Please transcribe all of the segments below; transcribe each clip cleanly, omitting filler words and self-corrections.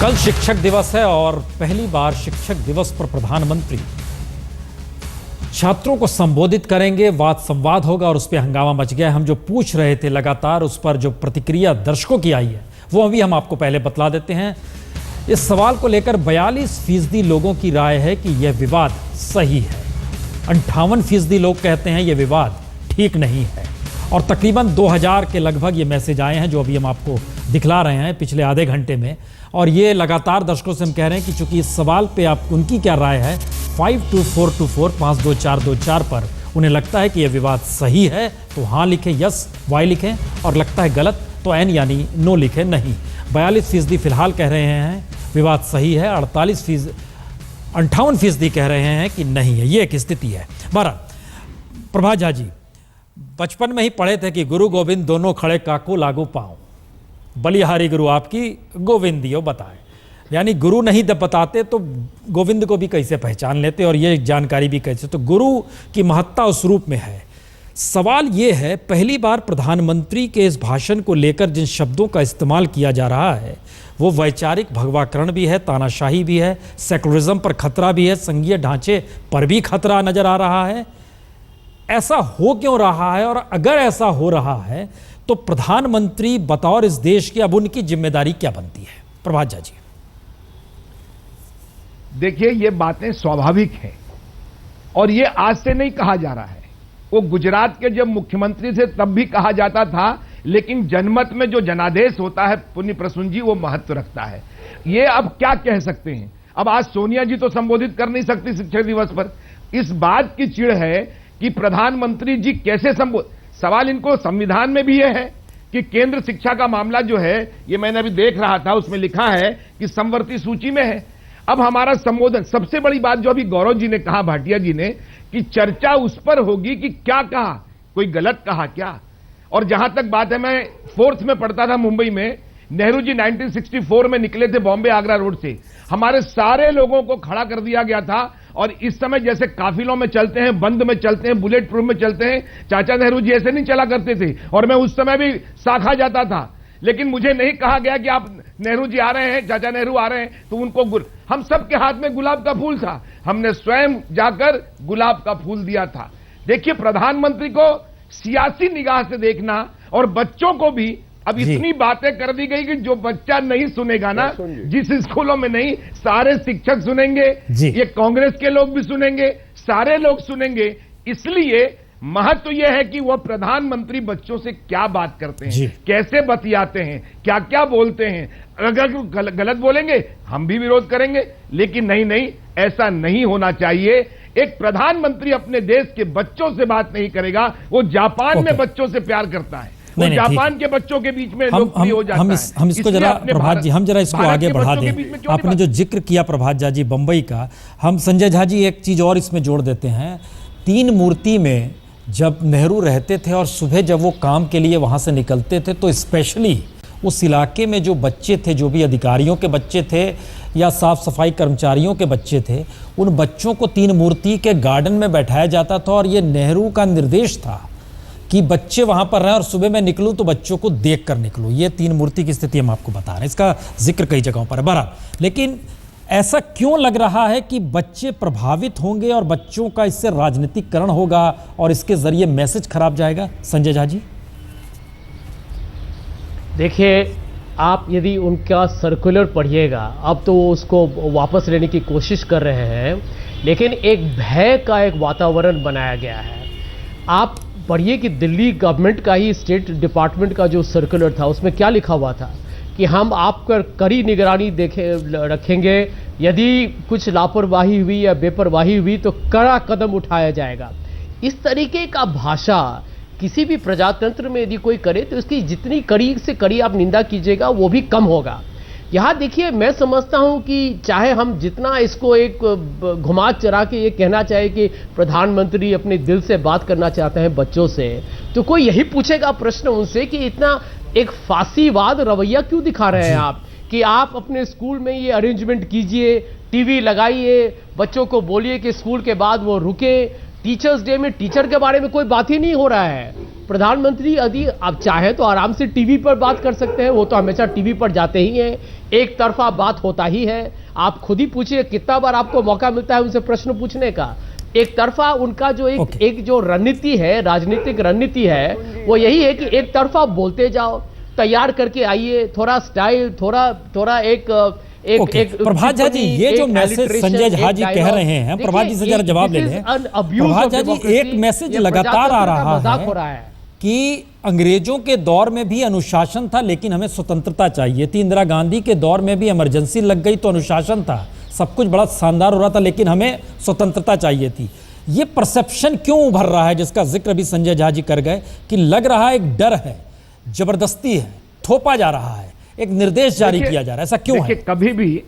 कल शिक्षक दिवस है और पहली बार शिक्षक दिवस पर प्रधानमंत्री छात्रों को संबोधित करेंगे। वाद संवाद होगा और उस पर हंगामा मच गया है। हम जो पूछ रहे थे लगातार, उस पर जो प्रतिक्रिया दर्शकों की आई है वो अभी हम आपको पहले बतला देते हैं। इस सवाल को लेकर 42% लोगों की राय है कि यह विवाद सही है। 58% लोग कहते हैं यह विवाद ठीक नहीं है और तकरीबन 2000 के लगभग ये मैसेज आए हैं जो अभी हम आपको दिखला रहे हैं पिछले आधे घंटे में। और ये लगातार दर्शकों से हम कह रहे हैं कि चूंकि इस सवाल पे आप उनकी क्या राय है 52424 52424 पर उन्हें लगता है कि यह विवाद सही है तो हाँ लिखें, यस वाई लिखें, और लगता है गलत तो एन यानी नो लिखें नहीं। 42% फिलहाल कह रहे हैं विवाद सही है, 58% कह रहे हैं कि नहीं है। ये एक स्थिति है। बहरहाल प्रभात झा जी, बचपन में ही पढ़े थे कि गुरु गोविंद दोनों खड़े काको लागू पाओ, बलिहारी गुरु आपकी गोविंद दियो बताए। यानी गुरु नहीं बताते तो गोविंद को भी कैसे पहचान लेते और ये जानकारी भी कैसे। तो गुरु की महत्ता उस रूप में है। सवाल ये है, पहली बार प्रधानमंत्री के इस भाषण को लेकर जिन शब्दों का इस्तेमाल किया जा रहा है वो वैचारिक भगवाकरण भी है, तानाशाही भी है, सेकुलरिज्म पर खतरा भी है, संघीय ढांचे पर भी खतरा नजर आ रहा है। ऐसा हो क्यों रहा है और अगर ऐसा हो रहा है तो प्रधानमंत्री बतौर इस देश के अब उनकी जिम्मेदारी क्या बनती है? प्रभात झा जी। देखिए, ये बातें स्वाभाविक हैं और ये आज से नहीं कहा जा रहा है। वो गुजरात के जब मुख्यमंत्री थे तब भी कहा जाता था, लेकिन जनमत में जो जनादेश होता है पुण्य प्रसून जी, वो महत्व रखता है। ये अब क्या कह सकते हैं? अब आज सोनिया जी तो संबोधित कर नहीं सकती शिक्षक दिवस पर। इस बात की चिढ़ है कि प्रधानमंत्री जी कैसे संबोधित। सवाल इनको संविधान में भी यह है कि केंद्र शिक्षा का मामला जो है, ये मैंने अभी देख रहा था, उसमें लिखा है कि समवर्ती सूची में है। अब हमारा संबोधन, सबसे बड़ी बात जो अभी गौरव जी ने कहा, भाटिया जी ने, कि चर्चा उस पर होगी कि क्या कहा, कोई गलत कहा क्या। और जहां तक बात है, मैं 4th में पढ़ता था मुंबई में, नेहरू जी 1964 में निकले थे बॉम्बे आगरा रोड से, हमारे सारे लोगों को खड़ा कर दिया गया था। और इस समय जैसे काफिलों में चलते हैं, बंद में चलते हैं, बुलेट प्रूफ में चलते हैं, चाचा नेहरू जी ऐसे नहीं चला करते थे। और मैं उस समय भी साखा जाता था, लेकिन मुझे नहीं कहा गया कि आप नेहरू जी आ रहे हैं, चाचा नेहरू आ रहे हैं तो उनको हम सबके हाथ में गुलाब का फूल था, हमने स्वयं जाकर गुलाब का फूल दिया था। देखिए, प्रधानमंत्री को सियासी निगाह से देखना, और बच्चों को भी अब इतनी बातें कर दी गई कि जो बच्चा नहीं सुनेगा ना, जिस स्कूलों में नहीं, सारे शिक्षक सुनेंगे, ये कांग्रेस के लोग भी सुनेंगे, सारे लोग सुनेंगे। इसलिए महत्व यह है कि वह प्रधानमंत्री बच्चों से क्या बात करते हैं, कैसे बतियाते हैं, क्या क्या बोलते हैं। अगर गलत बोलेंगे हम भी विरोध करेंगे, लेकिन नहीं, ऐसा नहीं होना चाहिए। एक प्रधानमंत्री अपने देश के बच्चों से बात नहीं करेगा, वो जापान में बच्चों से प्यार करता है, वो जापान के बच्चों के बीच में लोकप्रिय हो जाता है। हम इसको जरा प्रभात जी, हम जरा इसको आगे बढ़ा दें। आपने जो जिक्र किया प्रभात झा जी बंबई का, हम संजय झा जी एक चीज और इसमें जोड़ देते हैं। 3 मूर्ति में जब नेहरू रहते थे और सुबह जब वो काम के लिए वहां से निकलते थे तो स्पेशली उस इलाके में जो बच्चे थे, जो भी अधिकारियों के बच्चे थे या साफ सफाई कर्मचारियों के बच्चे थे, उन बच्चों को 3 मूर्ति के गार्डन में बैठाया जाता था और ये नेहरू का निर्देश था कि बच्चे वहां पर रहें और सुबह मैं निकलूं तो बच्चों को देख कर निकलूं। ये 3 मूर्ति की स्थिति हम आपको बता रहे हैं, इसका जिक्र कई जगहों पर है। बहरहाल, लेकिन ऐसा क्यों लग रहा है कि बच्चे प्रभावित होंगे और बच्चों का इससे राजनीतिकरण होगा और इसके जरिए मैसेज खराब जाएगा? संजय झा जी। देखिए, आप यदि उनका सर्कुलर पढ़िएगा, अब तो वो उसको वापस लेने की कोशिश कर रहे हैं, लेकिन एक भय का एक वातावरण बनाया गया है। आप पढ़िए कि दिल्ली गवर्नमेंट का ही स्टेट डिपार्टमेंट का जो सर्कुलर था उसमें क्या लिखा हुआ था कि हम आप पर कड़ी निगरानी रखेंगे, यदि कुछ लापरवाही हुई या बेपरवाही हुई तो कड़ा कदम उठाया जाएगा। इस तरीके का भाषा किसी भी प्रजातंत्र में यदि कोई करे तो इसकी जितनी कड़ी से कड़ी आप निंदा कीजिएगा वो भी कम होगा। यहाँ देखिए, मैं समझता हूँ कि चाहे हम जितना इसको एक घुमा चढ़ा के ये कहना चाहे कि प्रधानमंत्री अपने दिल से बात करना चाहते हैं बच्चों से, तो कोई यही पूछेगा प्रश्न उनसे कि इतना एक फांसीवाद रवैया क्यों दिखा रहे हैं आप, कि आप अपने स्कूल में ये अरेंजमेंट कीजिए, टीवी लगाइए, बच्चों को बोलिए कि स्कूल के बाद वो रुके। टीचर्स डे में टीचर के बारे में कोई बात ही नहीं हो रहा है। प्रधानमंत्री यदि आप चाहे तो आराम से टीवी पर बात कर सकते हैं, वो तो हमेशा टीवी पर जाते ही हैं, एक तरफा बात होता ही है। आप खुद ही पूछिए कितना बार आपको मौका मिलता है उनसे प्रश्न पूछने का। एक तरफा उनका जो एक जो रणनीति है, राजनीतिक रणनीति है, वो यही है कि एक तरफा बोलते जाओ, तैयार करके आइए, थोड़ा स्टाइल, थोड़ा एक प्रभात झा जी, ये जो मैसेज संजय झा जी कह रहे हैं, प्रभात जी से जरा जवाब ले लें। प्रभात झा जी, एक मैसेज लगातार आ रहा है कि अंग्रेजों के दौर में भी अनुशासन था लेकिन हमें स्वतंत्रता चाहिए थी, इंदिरा गांधी के दौर में भी इमरजेंसी लग गई तो अनुशासन था, सब कुछ बड़ा शानदार हो रहा था लेकिन हमें स्वतंत्रता चाहिए थी। ये परसेप्शन क्यों उभर रहा है जिसका जिक्र भी संजय झा जी कर गए कि लग रहा है एक डर है, जबरदस्ती है, थोपा जा रहा है, एक निर्देश जारी किया जा रहा है, ऐसा क्यों है? कभी भी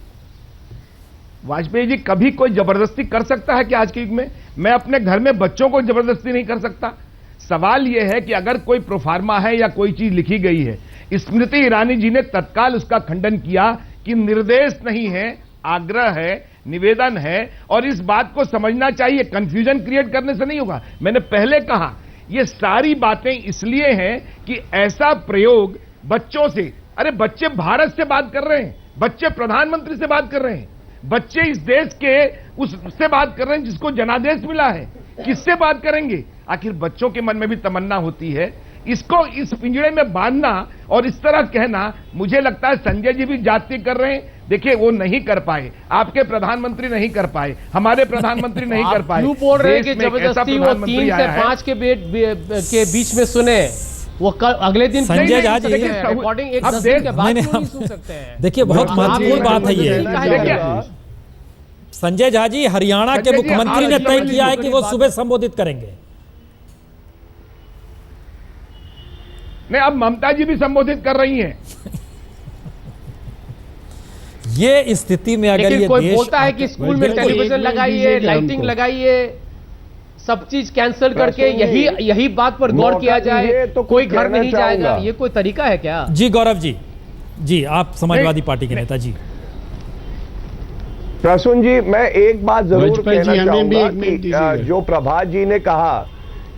वाजपेयी जी, कभी कोई जबरदस्ती कर सकता है कि आज के युग में? मैं अपने घर में बच्चों को जबरदस्ती नहीं कर सकता। सवाल यह है कि अगर कोई प्रोफार्मा है या कोई चीज लिखी गई है, स्मृति ईरानी जी ने तत्काल उसका खंडन किया कि निर्देश नहीं है, आग्रह है, निवेदन है, और इस बात को समझना चाहिए, कंफ्यूजन क्रिएट करने से नहीं होगा। मैंने पहले कहा ये सारी बातें इसलिए हैं कि ऐसा प्रयोग बच्चों से, अरे बच्चे भारत से बात कर रहे हैं, बच्चे प्रधानमंत्री से बात कर रहे हैं, बच्चे इस देश के उससे बात कर रहे हैं जिसको जनादेश मिला है, किससे बात करेंगे? आखिर बच्चों के मन में भी तमन्ना होती है। इसको इस पिंजड़े में बांधना और इस तरह कहना, मुझे लगता है संजय जी भी जाति कर रहे हैं। देखिए, वो नहीं कर पाए, आपके प्रधानमंत्री नहीं कर पाए, हमारे प्रधानमंत्री नहीं कर पाए। क्यों बोल रहे हैं कि जबरदस्ती वो 3 से 5 के बीच में सुने, वो कल अगले दिन संजय झा जी रिकॉर्डिंग एक 10 दिन के बाद नहीं सुन सकते हैं। देखिए, बहुत महत्वपूर्ण बात है ये। संजय झा जी, हरियाणा के मुख्यमंत्री ने तय किया है कि वो सुबह संबोधित करेंगे। नहीं, अब ममता जी भी संबोधित कर रही हैं। ये स्थिति में अगर ये कोई देश बोलता है कि स्कूल में टेलीविजन लगाइए, लाइटिंग लगाइए, सब चीज कैंसिल करके यही बात पर गौर किया जाए, तो कोई घर नहीं जाएगा, ये कोई तरीका है क्या? जी गौरव जी, जी आप समाजवादी पार्टी के नेता जी। प्रसून जी, मैं एक बात जरूर कहना चाहूंगा कि जो प्रभात जी ने कहा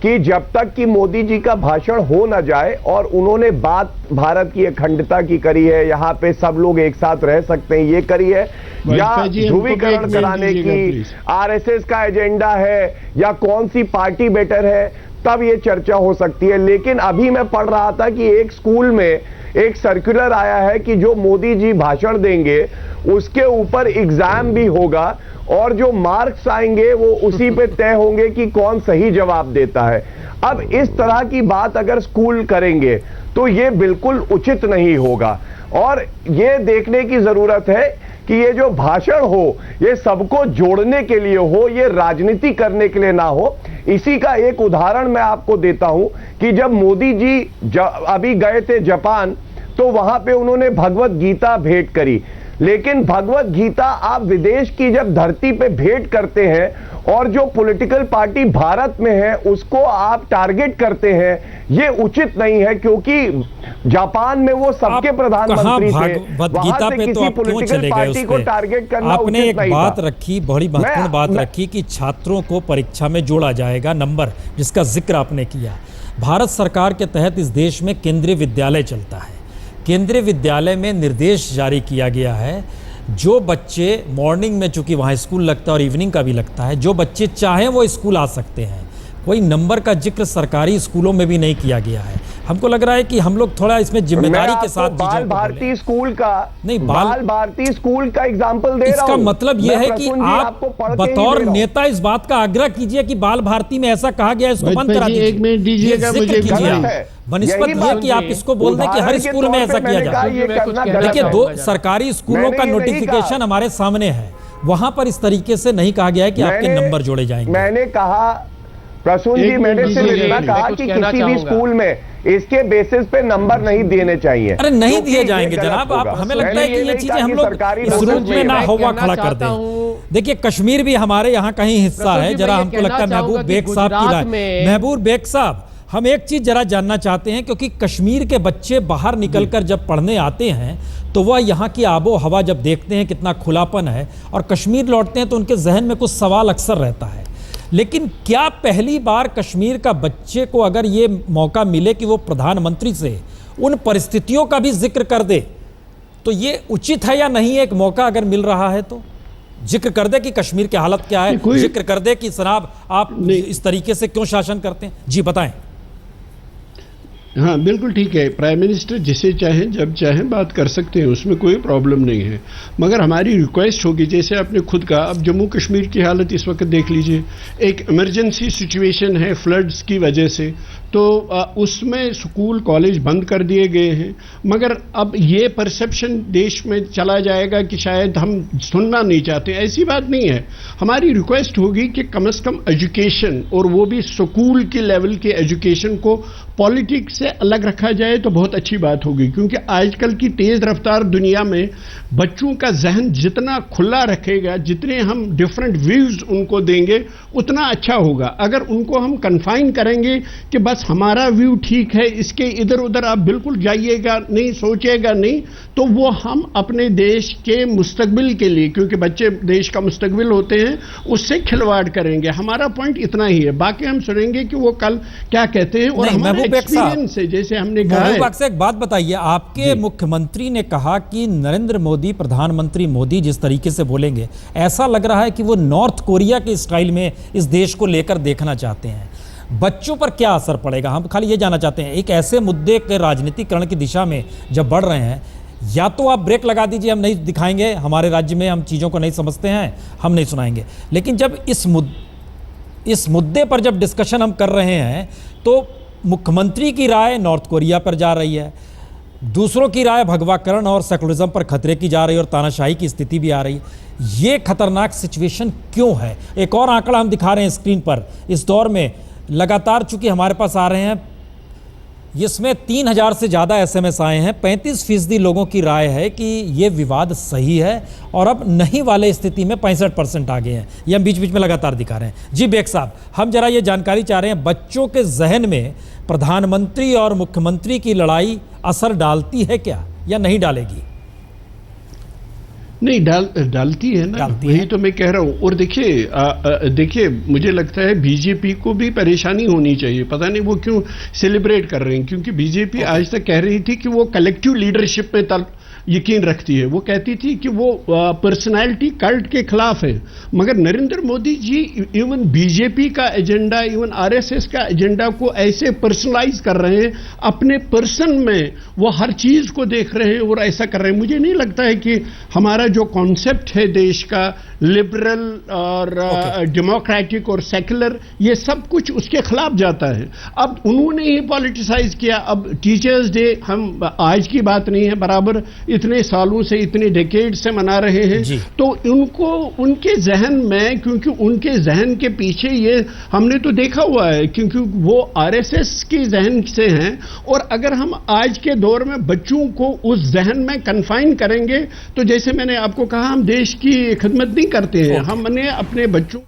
कि जब तक कि मोदी जी का भाषण हो ना जाए, और उन्होंने बात भारत की अखंडता की करी है, यहाँ पे सब लोग एक साथ रह सकते हैं, ये करी है, या ध्रुवीकरण कराने की आरएसएस का एजेंडा है, या कौन सी पार्टी बेटर है, तब ये चर्चा हो सकती है। लेकिन अभी मैं पढ़ रहा था कि एक स्कूल में एक सर्कुलर आया है कि जो मोदी जी भाषण देंगे उसके ऊपर एग्जाम भी होगा, और जो मार्क्स आएंगे वो उसी पे तय होंगे कि कौन सही जवाब देता है। अब इस तरह की बात अगर स्कूल करेंगे तो ये बिल्कुल उचित नहीं होगा, और ये देखने की जरूरत है कि ये जो भाषण हो ये सबको जोड़ने के लिए हो, ये राजनीति करने के लिए ना हो। इसी का एक उदाहरण मैं आपको देता हूं कि जब मोदी जी अभी गए थे जापान, तो वहां पे उन्होंने भगवत गीता भेंट करी, लेकिन भगवत गीता आप विदेश की जब धरती पे भेंट करते हैं और जो पॉलिटिकल पार्टी भारत में है उसको आप टारगेट करते हैं, ये उचित नहीं है, क्योंकि जापान में वो सबके प्रधानमंत्री थे, गीता पे तो आप क्यों चले गए उस पे? टारगेट करना आपने एक बात रखी, बड़ी महत्वपूर्ण बात रखी कि छात्रों को परीक्षा में जोड़ा जाएगा नंबर, जिसका जिक्र आपने किया। भारत सरकार के तहत इस देश में केंद्रीय विद्यालय चलता है। केंद्रीय विद्यालय में निर्देश जारी किया गया है, जो बच्चे मॉर्निंग में, चूंकि वहाँ स्कूल लगता है और इवनिंग का भी लगता है, जो बच्चे चाहें वो स्कूल आ सकते हैं। कोई नंबर का जिक्र सरकारी स्कूलों में भी नहीं किया गया है। हमको लग रहा है कि हम लोग थोड़ा इसमें जिम्मेदारी के साथ बाल भारती स्कूल का नहीं, बाल भारती स्कूल का एग्जाम्पल दे रहा हूं। इसका मतलब यह है कि आप बतौर नेता इस बात का आग्रह कीजिए कि बाल भारती में ऐसा कहा गया है, इसको बंद करा दीजिए। 1 मिनट दीजिएगा मुझे, बनस्पत यह कि आप इसको बोल दें कि हर स्कूल में ऐसा किया जाए। देखिए, 2 सरकारी स्कूलों का नोटिफिकेशन हमारे सामने है, वहां पर इस तरीके से नहीं कहा गया है कि आपके नंबर जोड़े जाएंगे। मैंने कहा प्रसून जी, मैंने सिर्फ इतना कहा कि किसी भी स्कूल में इसके बेसिस पे नंबर नहीं देने चाहिए। अरे नहीं दिए जाएंगे जनाब, आप, हमें लगता है कि ये चीजें हम लोग इस रूप में ना हुआ खड़ा कर दें। देखिए, कश्मीर भी हमारे यहाँ कहीं हिस्सा है। जरा हमको लगता है महबूब बेग साहब की राय, महबूब बेग साहब, हम एक चीज जरा जानना चाहते हैं, क्योंकि कश्मीर के बच्चे बाहर निकलकर जब पढ़ने आते हैं तो वह यहाँ की आबो हवा जब देखते हैं कितना खुलापन है, और कश्मीर लौटते हैं तो उनके जहन में कुछ सवाल अक्सर रहता है। लेकिन क्या पहली बार कश्मीर का बच्चे को अगर ये मौका मिले कि वो प्रधानमंत्री से उन परिस्थितियों का भी जिक्र कर दे, तो ये उचित है या नहीं? एक मौका अगर मिल रहा है तो जिक्र कर दे कि कश्मीर की हालत क्या है, जिक्र कर दे कि जनाब आप इस तरीके से क्यों शासन करते हैं। जी बताएं। हाँ बिल्कुल ठीक है, प्राइम मिनिस्टर जिसे चाहें जब चाहें बात कर सकते हैं, उसमें कोई प्रॉब्लम नहीं है। मगर हमारी रिक्वेस्ट होगी, जैसे आपने खुद कहा, अब जम्मू कश्मीर की हालत इस वक्त देख लीजिए, एक इमरजेंसी सिचुएशन है फ्लड्स की वजह से, तो उसमें स्कूल कॉलेज बंद कर दिए गए हैं। मगर अब ये परसेप्शन देश में चला जाएगा कि शायद हम सुनना नहीं चाहते, ऐसी बात नहीं है। हमारी रिक्वेस्ट होगी कि कम से कम एजुकेशन, और वो भी स्कूल के लेवल के एजुकेशन को पॉलिटिक्स से अलग रखा जाए तो बहुत अच्छी बात होगी, क्योंकि आजकल की तेज रफ्तार दुनिया में बच्चों का जहन जितना खुला रखेगा, जितने हम डिफरेंट व्यूज उनको देंगे, उतना अच्छा होगा। अगर उनको हम कन्फाइन करेंगे कि बस हमारा व्यू ठीक है, इसके इधर उधर आप बिल्कुल जाइएगा नहीं, सोचिएगा नहीं, तो वो हम अपने देश के मुस्तकबिल के लिए, क्योंकि बच्चे देश का मुस्तकबिल होते हैं, उससे खिलवाड़ करेंगे। हमारा पॉइंट इतना ही है, बाकी हम सुनेंगे कि वो कल क्या कहते हैं। और हमारा एक्सपीरियंस है, जैसे हमने कहा है। महबूब से एक बात बताइए, आपके मुख्यमंत्री ने कहा कि नरेंद्र मोदी, प्रधानमंत्री मोदी जिस तरीके से बोलेंगे, ऐसा लग रहा है कि वो नॉर्थ कोरिया के स्टाइल में इस देश को लेकर देखना चाहते हैं। बच्चों पर क्या असर पड़ेगा, हम खाली ये जानना चाहते हैं। एक ऐसे मुद्दे के राजनीतिकरण की दिशा में जब बढ़ रहे हैं, या तो आप ब्रेक लगा दीजिए, हम नहीं दिखाएंगे, हमारे राज्य में हम चीज़ों को नहीं समझते हैं, हम नहीं सुनाएंगे। लेकिन जब इस मुद्दे पर जब डिस्कशन हम कर रहे हैं, तो मुख्यमंत्री की राय नॉर्थ कोरिया पर जा रही है, दूसरों की राय भगवाकरण और सेकुलरिज्म पर खतरे की जा रही है, और तानाशाही की स्थिति भी आ रही है। ये खतरनाक सिचुएशन क्यों है? एक और आंकड़ा हम दिखा रहे हैं स्क्रीन पर, इस दौर में लगातार चूंकि हमारे पास आ रहे हैं, इसमें 3000 से ज़्यादा SMS आए हैं। 35% लोगों की राय है कि ये विवाद सही है, और अब नहीं वाले स्थिति में 65% आ गए हैं। ये हम बीच बीच में लगातार दिखा रहे हैं। जी बेग साहब, हम जरा ये जानकारी चाह रहे हैं, बच्चों के जहन में प्रधानमंत्री और मुख्यमंत्री की लड़ाई असर डालती है क्या, या नहीं डालेगी? नहीं डालती है ना, वही तो मैं कह रहा हूं। और देखिए मुझे लगता है बीजेपी को भी परेशानी होनी चाहिए, पता नहीं वो क्यों सेलिब्रेट कर रहे हैं, क्योंकि बीजेपी आज तक कह रही थी कि वो कलेक्टिव लीडरशिप पे यकीन रखती है। वो कहती थी कि वो पर्सनालिटी कल्ट के खिलाफ है। मगर नरेंद्र मोदी जी इवन बीजेपी का एजेंडा, इवन आरएसएस का एजेंडा को ऐसे पर्सनलाइज कर रहे हैं, अपने पर्सन में वो हर चीज को देख रहे हैं और ऐसा कर रहे हैं। मुझे नहीं लगता है कि हमारा जो कॉन्सेप्ट है देश का, लिबरल और डेमोक्रेटिक और सेक्युलर, ये सब कुछ उसके खिलाफ जाता है। अब उन्होंने ही पॉलिटिसाइज किया। अब टीचर्स डे हम आज की बात नहीं है, बराबर इतने सालों से, इतने डेकेड से मना रहे हैं। तो उनको, उनके जहन में, क्योंकि उनके जहन के पीछे ये हमने तो देखा हुआ है, क्योंकि वो आरएसएस के जहन से हैं। और अगर हम आज के दौर में बच्चों को उस जहन में कन्फाइन करेंगे, तो जैसे मैंने आपको कहा, हम देश की खिदमत नहीं करते हैं। हमने अपने बच्चों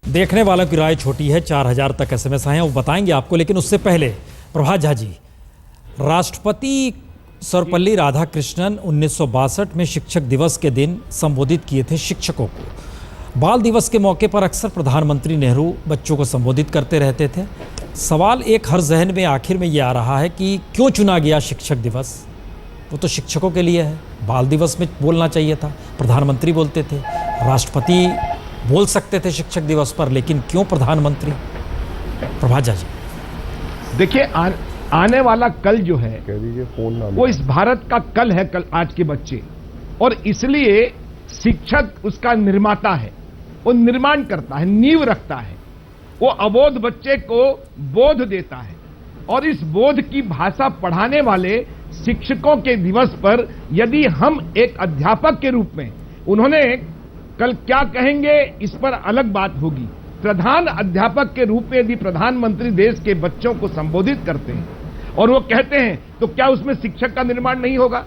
देखने वालों की राय छोटी है, 4000 तक SMS आए हैं, वो बताएंगे आपको। लेकिन उससे पहले प्रभात झा जी, राष्ट्रपति सर्वपल्ली राधाकृष्णन 1962 में शिक्षक दिवस के दिन संबोधित किए थे शिक्षकों को। बाल दिवस के मौके पर अक्सर प्रधानमंत्री नेहरू बच्चों को संबोधित करते रहते थे। सवाल एक हर जहन में आखिर में ये आ रहा है कि क्यों चुना गया शिक्षक दिवस? वो तो शिक्षकों के लिए है, बाल दिवस में बोलना चाहिए था, प्रधानमंत्री बोलते थे, राष्ट्रपति बोल सकते थे शिक्षक दिवस पर, लेकिन क्यों प्रधानमंत्री? प्रभात झा जी, देखिए आने वाला कल जो है, वो इस भारत का कल है, कल आज के बच्चे, और इसलिए शिक्षक उसका निर्माता है। वो निर्माण करता है, नींव रखता है, वो अबोध बच्चे को बोध देता है। और इस बोध की भाषा पढ़ाने वाले शिक्षकों के दिवस पर यदि हम एक अध्यापक के रूप में, उन्होंने कल क्या कहेंगे इस पर अलग बात होगी, प्रधान अध्यापक के रूप में यदि प्रधानमंत्री देश के बच्चों को संबोधित करते हैं और वो कहते हैं, तो क्या उसमें शिक्षक का निर्माण नहीं होगा?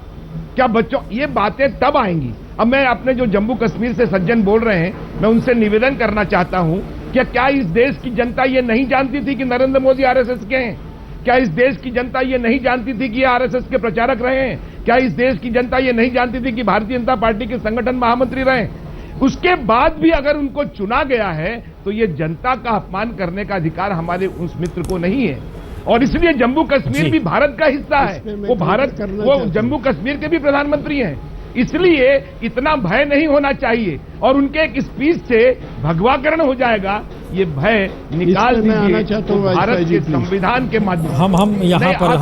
क्या बच्चों, ये बातें तब आएंगी। अब मैं अपने जो जम्मू कश्मीर से सज्जन बोल रहे हैं, मैं उनसे निवेदन करना चाहता हूं कि क्या इस देश की जनता ये नहीं जानती थी कि नरेंद्र मोदी आरएसएस के हैं? क्या इस देश की जनता ये नहीं जानती थी कि ये आरएसएस के प्रचारक रहे हैं? क्या इस देश की जनता ये नहीं जानती थी कि भारतीय जनता पार्टी के संगठन महामंत्री रहे? उसके बाद भी अगर उनको चुना गया है तो ये जनता का अपमान करने का अधिकार हमारे उस मित्र को नहीं है। और इसलिए जम्मू कश्मीर भी भारत का हिस्सा है। वो जम्मू कश्मीर के भी प्रधानमंत्री हैं। इसलिए इतना भय नहीं होना चाहिए और उनके एक स्पीच से भगवाकरण हो जाएगा। ये भय निकाल दीजिए तो भारत के संविधान के माध्यम। हम यहाँ पर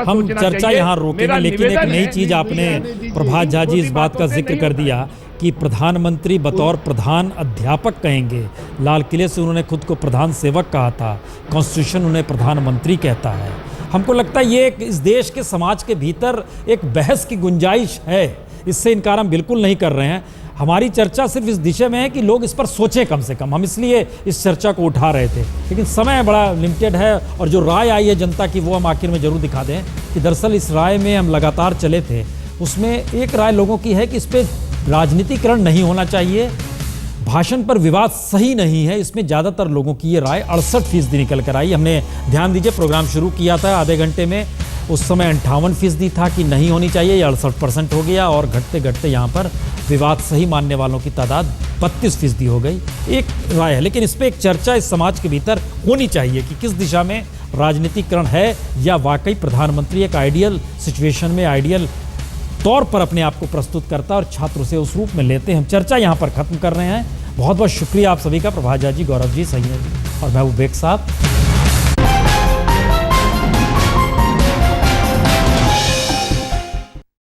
हम चर्चा यहाँ रोकेंगे, लेकिन एक नई चीज आपने प्रभात झा जी इस बात का जिक्र कर दिया कि प्रधानमंत्री बतौर प्रधान अध्यापक कहेंगे। लाल किले से उन्होंने खुद को प्रधान सेवक कहा था, कॉन्स्टिट्यूशन उन्हें प्रधानमंत्री कहता है। हमको लगता है ये इस देश के समाज के भीतर एक बहस की गुंजाइश है, इससे इनकार हम बिल्कुल नहीं कर रहे हैं। हमारी चर्चा सिर्फ इस दिशा में है कि लोग इस पर सोचें कम से कम, हम इसलिए इस चर्चा को उठा रहे थे। लेकिन समय बड़ा लिमिटेड है और जो राय आई है जनता की वो हम आखिर में जरूर दिखा दें कि दरअसल इस राय में हम लगातार चले थे, उसमें एक राय लोगों की है कि इस पर राजनीतिकरण नहीं होना चाहिए, भाषण पर विवाद सही नहीं है। इसमें ज़्यादातर लोगों की ये राय 68% निकल कर आई। हमने ध्यान दीजिए प्रोग्राम शुरू किया था आधे घंटे में, उस समय 58% था कि नहीं होनी चाहिए, ये 68% हो गया और घटते घटते यहाँ पर विवाद सही मानने वालों की तादाद 32% हो गई। एक राय है, लेकिन इस पर एक चर्चा इस समाज के भीतर होनी चाहिए कि किस दिशा में राजनीतिकरण है या वाकई प्रधानमंत्री एक आइडियल सिचुएशन में आइडियल तौर पर अपने आप को प्रस्तुत करता है और छात्र उसे उस रूप में लेते हैं। हम चर्चा यहाँ पर खत्म कर रहे हैं। बहुत बहुत शुक्रिया आप सभी का, प्रभात झा जी, गौरव जी, सैयद और महबूब बेग साहब।